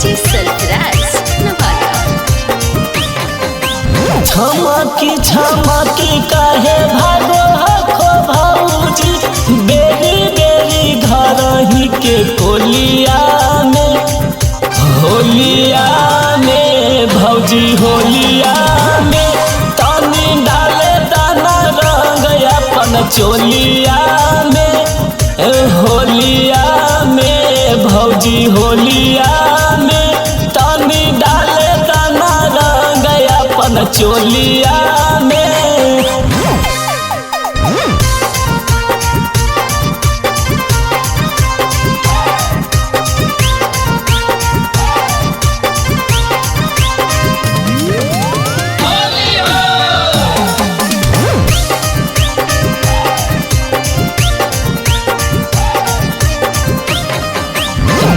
DJ Sarfaraz Nawada. झमकी काहे भागो हाखो भौजी, बेरी बेरी घर ही के होलिया में भौजी होलिया में तनी डाले दाना रंग अपन चोलिया में होलिया में भौजी होलिया में तनी डाले दाना रंग अपन चोलिया में।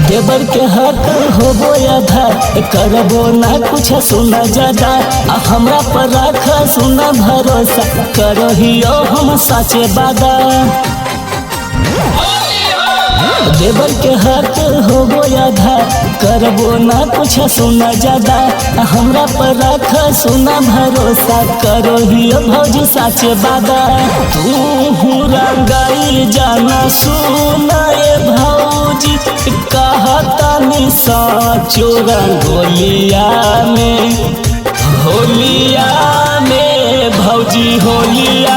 देवर के हक होबो आधा, करबो ना कुछ सुना ज्यादा, हमरा पर रख सुना भरोसा, करहियो हम साचे वादा। देवर के हक होबो आधा, करबो ना कुछ सुना ज्यादा, हमरा पर रख सुना भरोसा, करहियो भौजी साचे वादा। तू रंगाई जाना सुना ए भौजी, कहता निशा चोरा होलिया में भौजी होलिया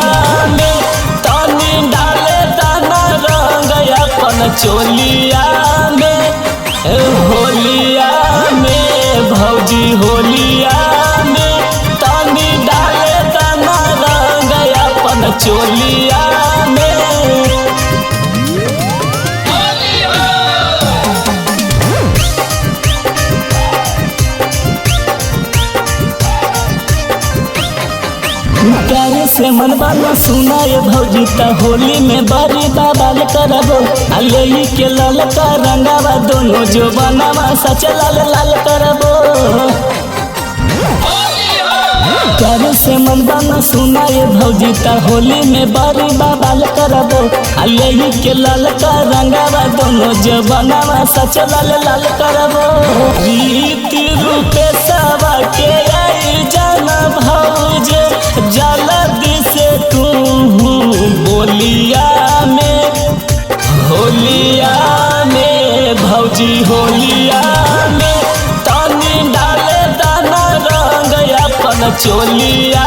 में तनी डाले दाना रंग अपन चोलिया में होलिया में भौजी होलिया में तनी डाले दाना रंग अपन चोलिया में। प्यारे से मनवा न सुनाए भौजी, त होली में बारी बाबाल करबो, अले के लाल का रंगावा दोनों जो बनावा सच लाल लाल करबो। प्यारे से मनवा न सुनाए भौजी, त होली में बारी बाबाल करबो, अले के लाल का रंगावा दोनों जो बनावा सच लाल लाल करबो। रीति रूपे सवा के आई जाना भौजी, जल्दी से तू बोलिया में भौजी होलिया में तनी डाले दाना रंग अपन चोलिया